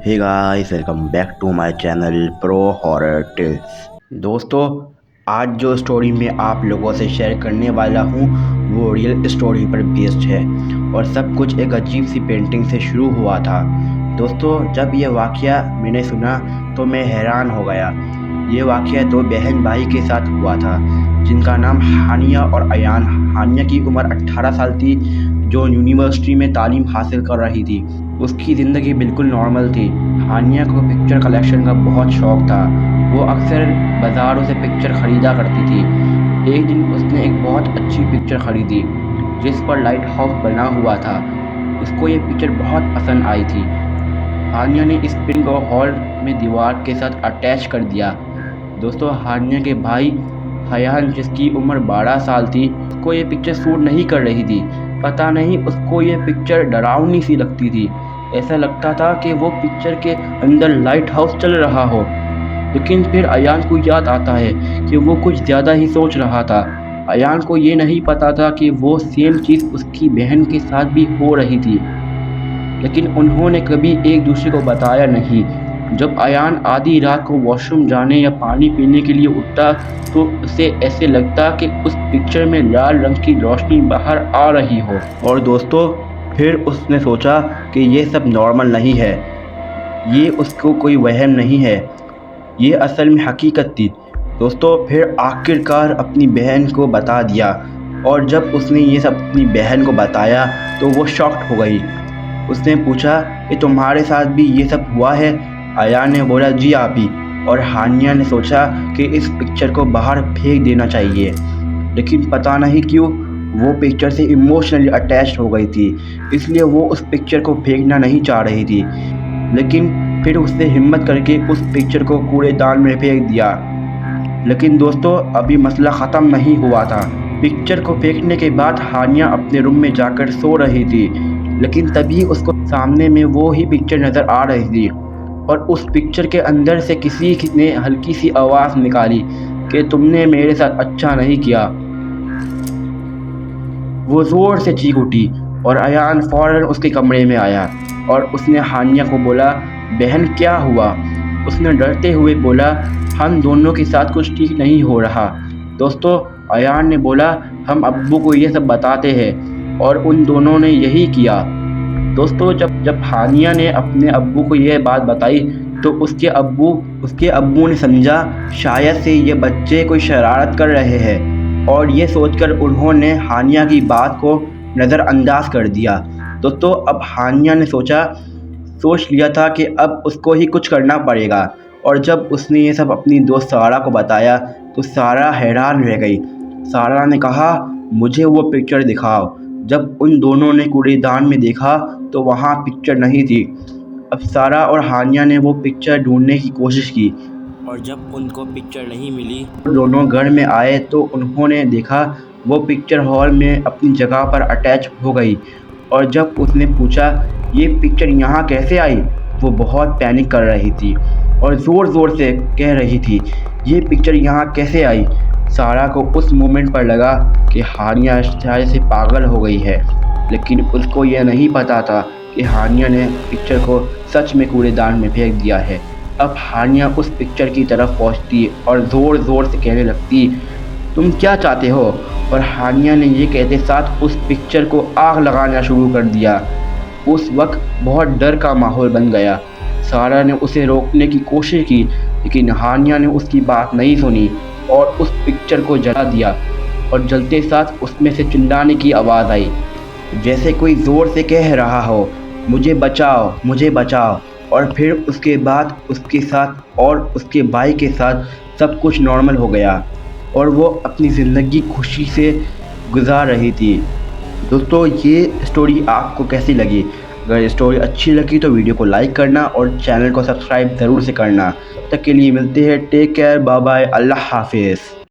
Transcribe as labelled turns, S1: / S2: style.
S1: Hey guys, welcome back to my channel pro horror tales. दोस्तों, आज जो story मैं आप लोगों से शेयर करने वाला हूँ वो रियल स्टोरी पर बेस्ड है और सब कुछ एक अजीब सी पेंटिंग से शुरू हुआ था। दोस्तों, जब ये वाक़या मैंने सुना तो मैं हैरान हो गया। ये वाक़या दो बहन भाई के साथ हुआ था जिनका नाम हानिया और अयान। हानिया की उम्र 18 साल थी, जो यूनिवर्सिटी में तालीम हासिल कर रही थी। उसकी ज़िंदगी बिल्कुल नॉर्मल थी। हानिया को पिक्चर कलेक्शन का बहुत शौक़ था। वो अक्सर बाज़ारों से पिक्चर ख़रीदा करती थी। एक दिन उसने एक बहुत अच्छी पिक्चर ख़रीदी जिस पर लाइट हाउस बना हुआ था। उसको ये पिक्चर बहुत पसंद आई थी। हानिया ने इस पिन को हॉल में दीवार के साथ अटैच कर दिया। दोस्तों, हानिया के भाई अयान, जिसकी उम्र 12 साल थी, उसको ये पिक्चर सूट नहीं कर रही थी। पता नहीं, उसको ये पिक्चर डरावनी सी लगती थी। ऐसा लगता था कि वो पिक्चर के अंदर लाइट हाउस चल रहा हो। लेकिन फिर अयान को याद आता है कि वो कुछ ज़्यादा ही सोच रहा था। अयान को ये नहीं पता था कि वो सेम चीज़ उसकी बहन के साथ भी हो रही थी, लेकिन उन्होंने कभी एक दूसरे को बताया नहीं। जब अयान आधी रात को वॉशरूम जाने या पानी पीने के लिए उठता तो उसे ऐसे लगता कि उस पिक्चर में लाल रंग की रोशनी बाहर आ रही हो। और दोस्तों, फिर उसने सोचा कि ये सब नॉर्मल नहीं है, ये उसको कोई वहम नहीं है, ये असल में हकीकत थी। दोस्तों, फिर आखिरकार अपनी बहन को बता दिया और जब उसने ये सब अपनी बहन को बताया तो वो शॉक्ड हो गई। उसने पूछा कि तुम्हारे साथ भी ये सब हुआ है? अयान ने बोला, जी आप ही। और हानिया ने सोचा कि इस पिक्चर को बाहर फेंक देना चाहिए, लेकिन पता नहीं क्यों वो पिक्चर से इमोशनली अटैच हो गई थी, इसलिए वो उस पिक्चर को फेंकना नहीं चाह रही थी। लेकिन फिर उसने हिम्मत करके उस पिक्चर को कूड़ेदान में फेंक दिया। लेकिन दोस्तों, अभी मसला ख़त्म नहीं हुआ था। पिक्चर को फेंकने के बाद हानिया अपने रूम में जाकर सो रही थी, लेकिन तभी उसको सामने में वो ही पिक्चर नज़र आ रही थी और उस पिक्चर के अंदर से किसी ने हल्की सी आवाज़ निकाली कि तुमने मेरे साथ अच्छा नहीं किया। वो ज़ोर से चीख उठी और अयान फ़ौरन उसके कमरे में आया और उसने हानिया को बोला, बहन क्या हुआ? उसने डरते हुए बोला, हम दोनों के साथ कुछ ठीक नहीं हो रहा। दोस्तों, अयान ने बोला, हम अब्बू को ये सब बताते हैं और उन दोनों ने यही किया। दोस्तों, जब हानिया ने अपने अब्बू को यह बात बताई तो उसके अब्बू ने समझा शायद से ये बच्चे कोई शरारत कर रहे हैं और ये सोचकर उन्होंने हानिया की बात को नज़रअंदाज कर दिया। दोस्तों, अब हानिया ने सोच लिया था कि अब उसको ही कुछ करना पड़ेगा और जब उसने ये सब अपनी दोस्त सारा को बताया तो सारा हैरान रह गई। सारा ने कहा, मुझे वो पिक्चर दिखाओ। जब उन दोनों ने कूड़ेदान में देखा तो वहाँ पिक्चर नहीं थी। अब सारा और हानिया ने वो पिक्चर ढूंढने की कोशिश की और जब उनको पिक्चर नहीं मिली दोनों घर में आए तो उन्होंने देखा वो पिक्चर हॉल में अपनी जगह पर अटैच हो गई। और जब उसने पूछा ये पिक्चर यहाँ कैसे आई, वो बहुत पैनिक कर रही थी और ज़ोर से कह रही थी, ये पिक्चर यहाँ कैसे आई। सारा को उस मोमेंट पर लगा कि हानिया शायद से पागल हो गई है, लेकिन उसको यह नहीं पता था कि हानिया ने पिक्चर को सच में कूड़ेदान में फेंक दिया है। अब हानिया उस पिक्चर की तरफ पहुंचती और ज़ोर से कहने लगती, तुम क्या चाहते हो? और हानिया ने ये कहते साथ उस पिक्चर को आग लगाना शुरू कर दिया। उस वक्त बहुत डर का माहौल बन गया। सारा ने उसे रोकने की कोशिश की, लेकिन हानिया ने उसकी बात नहीं सुनी और उस पिक्चर को जला दिया और जलते साथ उसमें से चिल्लाने की आवाज़ आई, जैसे कोई ज़ोर से कह रहा हो, मुझे बचाओ, मुझे बचाओ। और फिर उसके बाद उसके साथ और उसके भाई के साथ सब कुछ नॉर्मल हो गया और वो अपनी ज़िंदगी खुशी से गुजार रही थी। दोस्तों, ये स्टोरी आपको कैसी लगी? अगर ये स्टोरी अच्छी लगी तो वीडियो को लाइक करना और चैनल को सब्सक्राइब ज़रूर से करना। तब तक के लिए मिलते हैं, टेक केयर, बाय बाय, अल्लाह हाफिज़।